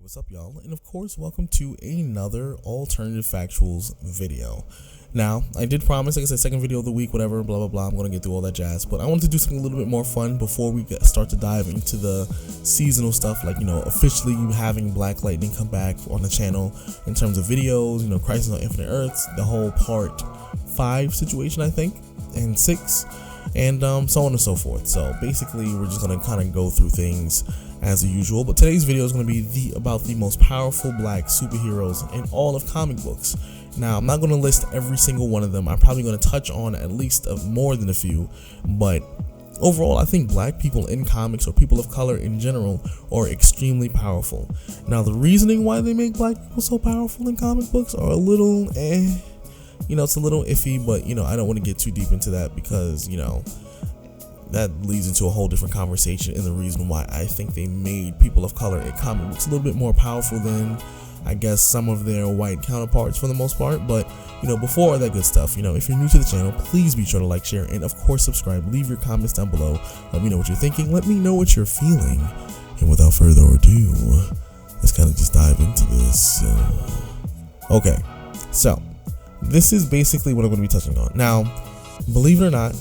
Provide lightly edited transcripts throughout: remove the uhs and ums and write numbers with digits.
what's up, y'all? And of course, welcome to another alternative factuals video. Now, I did promise, like I said, second video of the week, whatever, blah, blah, blah. I'm going to get through all that jazz. But I wanted to do something a little bit more fun before we start to dive into the seasonal stuff, like, officially having Black Lightning come back on the channel in terms of videos, Crisis on Infinite Earths, the whole part 5 situation, I think, and 6, and so on and so forth. So basically, we're just going to kind of go through things as usual, but today's video is going to be about the most powerful black superheroes in all of comic books. Now, I'm not going to list every single one of them. I'm probably going to touch on at least more than a few, but overall, I think black people in comics, or people of color in general, are extremely powerful. Now, the reasoning why they make black people so powerful in comic books are a little it's a little iffy, but I don't want to get too deep into that because that leads into a whole different conversation, and the reason why I think they made people of color in comic books a little bit more powerful than, I guess, some of their white counterparts for the most part. But before all that good stuff, if you're new to the channel, please be sure to like, share, and of course subscribe. Leave your comments down below. Let me know what you're thinking. Let me know what you're feeling. And without further ado, let's kind of just dive into this. Okay, so this is basically what I'm going to be touching on. Now, believe it or not,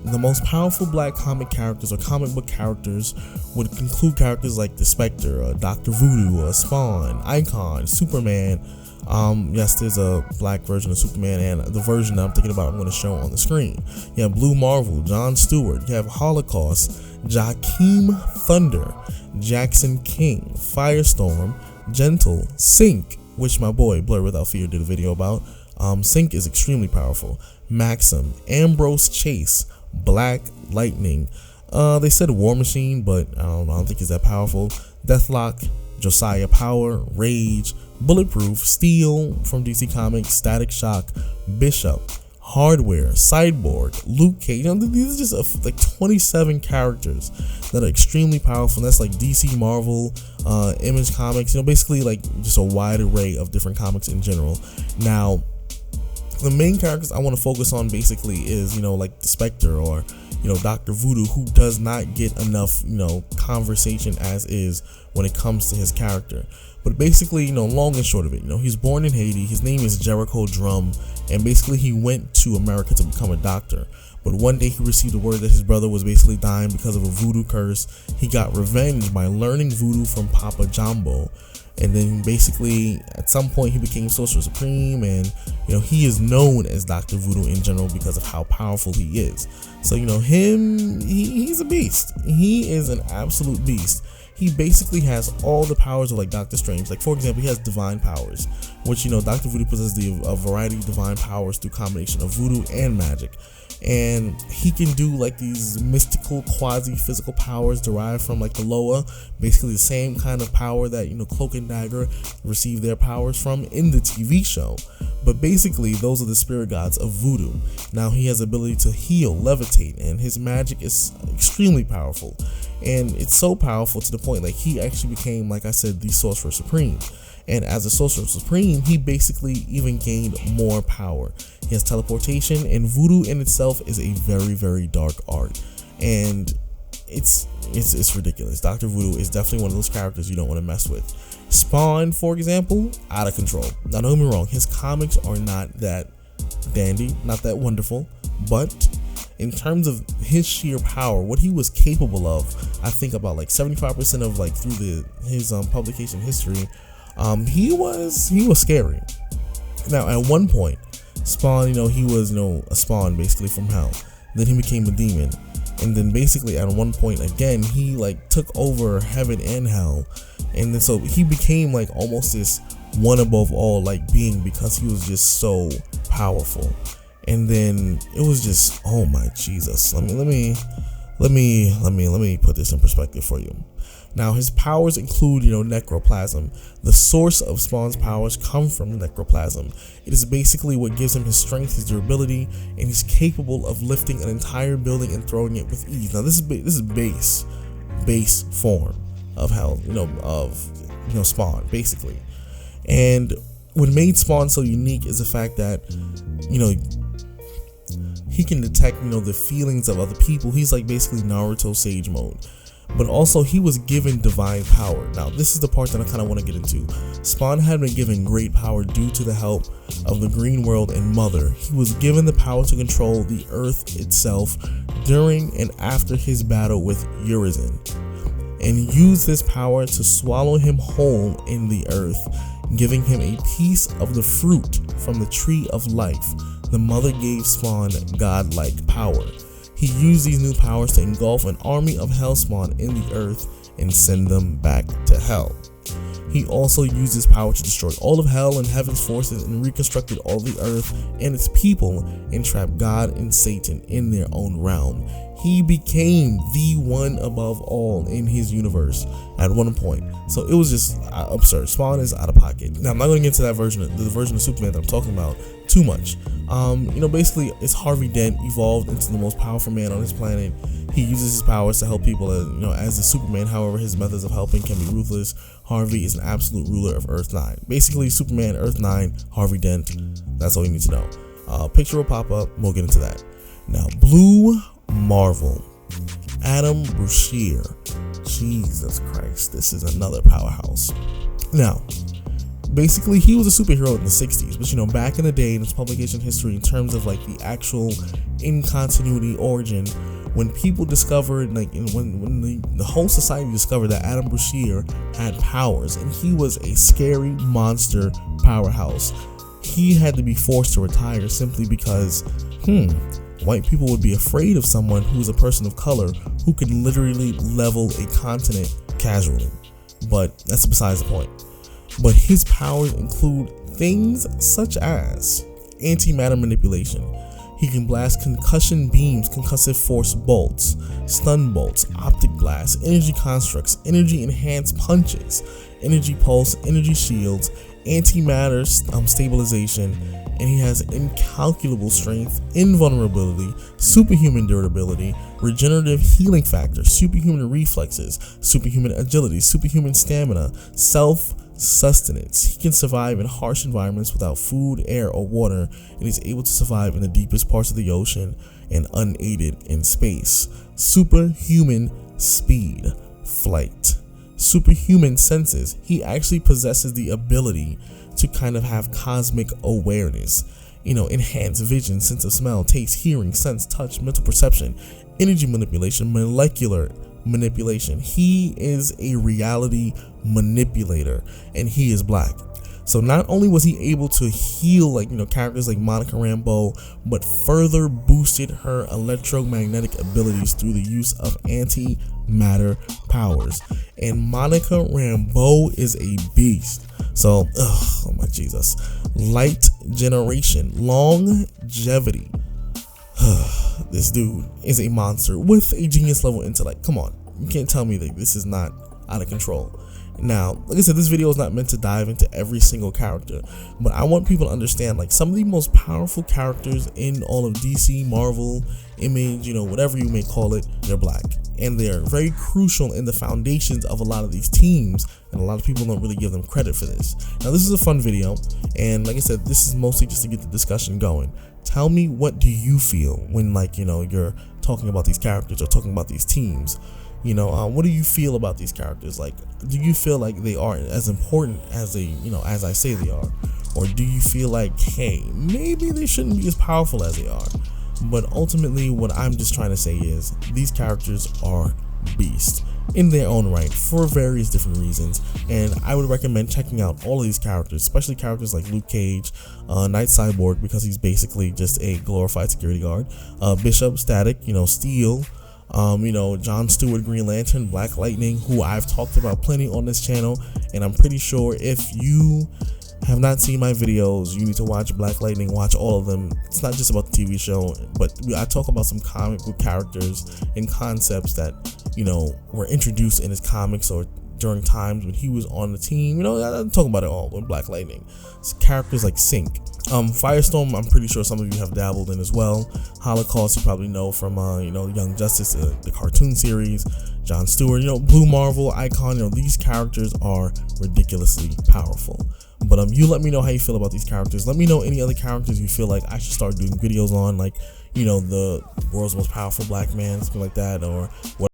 the most powerful black comic characters or comic book characters would include characters like the Spectre, Dr. Voodoo, Spawn, Icon, Superman. Yes, there's a black version of Superman, and the version that I'm thinking about I'm going to show on the screen. You have Blue Marvel, John Stewart. You have Holocaust, Jakeem Thunder, Jackson King, Firestorm, Gentle, Sync, which my boy Blur Without Fear did a video about. Sync is extremely powerful. Maxim, Ambrose Chase, Black Lightning. They said War Machine, but I don't think he's that powerful. Deathlock, Josiah Power, Rage, Bulletproof, Steel from DC Comics, Static Shock, Bishop, Hardware, Cyborg, Luke Cage. These are just like 27 characters that are extremely powerful. And that's like DC, Marvel, Image Comics. Basically like just a wide array of different comics in general. Now, the main characters I want to focus on basically is, like the Spectre or, Dr. Voodoo, who does not get enough, conversation as is when it comes to his character. But basically, long and short of it, he's born in Haiti. His name is Jericho Drum, and basically he went to America to become a doctor. But one day he received a word that his brother was basically dying because of a voodoo curse. He got revenge by learning voodoo from Papa Jumbo. And then basically at some point he became Sorcerer Supreme, and he is known as Dr. Voodoo in general because of how powerful he is. So he's a beast. He is an absolute beast. He basically has all the powers of like Doctor Strange. Like, for example, he has divine powers, which Dr. Voodoo possesses a variety of divine powers through combination of voodoo and magic. And he can do like these mystical quasi-physical powers derived from like the Loa, basically the same kind of power that Cloak and Dagger received their powers from in the TV show. But basically those are the spirit gods of voodoo. Now he has the ability to heal, levitate, and his magic is extremely powerful. And it's so powerful to the point like he actually became, like I said, the Sorcerer Supreme. And as a Sorcerer Supreme, he basically even gained more power. He has teleportation, and voodoo in itself is a very, very dark art. And it's ridiculous. Dr. Voodoo is definitely one of those characters you don't want to mess with. Spawn, for example, out of control. Now, don't get me wrong, his comics are not that dandy, not that wonderful, but in terms of his sheer power, what he was capable of, I think about like 75% of like through his publication history, he was scary. Now, at one point, Spawn, he was a spawn basically from hell. Then he became a demon, and then basically at one point again he like took over heaven and hell, and then so he became like almost this one above all like being because he was just so powerful. And then it was just, oh my Jesus. Let me put this in perspective for you. Now, his powers include, necroplasm. The source of Spawn's powers come from necroplasm. It is basically what gives him his strength, his durability, and he's capable of lifting an entire building and throwing it with ease. Now, this is base form of hell, of Spawn, basically. And what made Spawn so unique is the fact that, he can detect, the feelings of other people. He's like basically Naruto Sage mode. but also he was given divine power. Now, this is the part that I kind of want to get into. Spawn had been given great power due to the help of the Green World and Mother. He was given the power to control the Earth itself during and after his battle with Urizen, and used this power to swallow him whole in the Earth, giving him a piece of the fruit from the Tree of Life. The Mother gave Spawn godlike power. He used these new powers to engulf an army of Hellspawn in the Earth and send them back to Hell. He also used his power to destroy all of Hell and Heaven's forces and reconstructed all the Earth and its people and trapped God and Satan in their own realm. He became the one above all in his universe at one point. So it was just absurd. Spawn is out of pocket. Now, I'm not going to get into that version, the version of Superman that I'm talking about too much. Basically, it's Harvey Dent evolved into the most powerful man on this planet. He uses his powers to help people, as the Superman. However, his methods of helping can be ruthless. Harvey is an absolute ruler of Earth 9. Basically, Superman, Earth 9, Harvey Dent. That's all you need to know. Picture will pop up. We'll get into that. Now, Blue Marvel, Adam Bashir. Jesus Christ, this is another powerhouse. Now, basically, he was a superhero in the 60s, but back in the day in its publication history, in terms of like the actual in continuity origin, when people discovered, when the whole society discovered that Adam Bashir had powers and he was a scary monster powerhouse, he had to be forced to retire simply because, white people would be afraid of someone who's a person of color who could literally level a continent casually. But that's besides the point. But his powers include things such as antimatter manipulation. He can blast concussion beams, concussive force bolts, stun bolts, optic blasts, energy constructs, energy enhanced punches, energy pulse, energy shields, antimatter stabilization, and he has incalculable strength, invulnerability, superhuman durability, regenerative healing factor, superhuman reflexes, superhuman agility, superhuman stamina, self-sustenance. He can survive in harsh environments without food, air, or water, and he's able to survive in the deepest parts of the ocean and unaided in space. Superhuman speed, flight, superhuman senses. He actually possesses the ability to kind of have cosmic awareness, enhanced vision, sense of smell, taste, hearing, sense, touch, mental perception, energy manipulation, molecular manipulation. He is a reality manipulator, and he is black. So not only was he able to heal characters like Monica Rambeau, but further boosted her electromagnetic abilities through the use of antimatter powers. And Monica Rambeau is a beast. So, oh my Jesus. Light generation, longevity. This dude is a monster with a genius level intellect. Come on, you can't tell me that this is not out of control. Now, like I said, this video is not meant to dive into every single character, but I want people to understand some of the most powerful characters in all of DC, Marvel, Image, whatever you may call it, they're black. And they're very crucial in the foundations of a lot of these teams, and a lot of people don't really give them credit for this. Now, this is a fun video, and like I said, this is mostly just to get the discussion going. Tell me, what do you feel when you're talking about these characters or talking about these teams? What do you feel about these characters? Do you feel like they are as important as as I say they are? Or do you feel like, hey, maybe they shouldn't be as powerful as they are? But ultimately, what I'm just trying to say is these characters are beasts in their own right for various different reasons, and I would recommend checking out all of these characters, especially characters like Luke Cage, Night Cyborg, because he's basically just a glorified security guard, Bishop, Static, Steel, John Stewart, Green Lantern, Black Lightning, who I've talked about plenty on this channel, and I'm pretty sure if you have not seen my videos, you need to watch Black Lightning, watch all of them. It's not just about the TV show, but I talk about some comic book characters and concepts that were introduced in his comics or during times when he was on the team. I'm talking about it all with Black Lightning. It's characters like Sync, Firestorm, I'm pretty sure some of you have dabbled in as well. Holocaust, you probably know from Young Justice, the cartoon series. John Stewart, Blue Marvel, Icon, these characters are ridiculously powerful. But you let me know how you feel about these characters. Let me know any other characters you feel like I should start doing videos on, the world's most powerful black man, something like that, or whatever.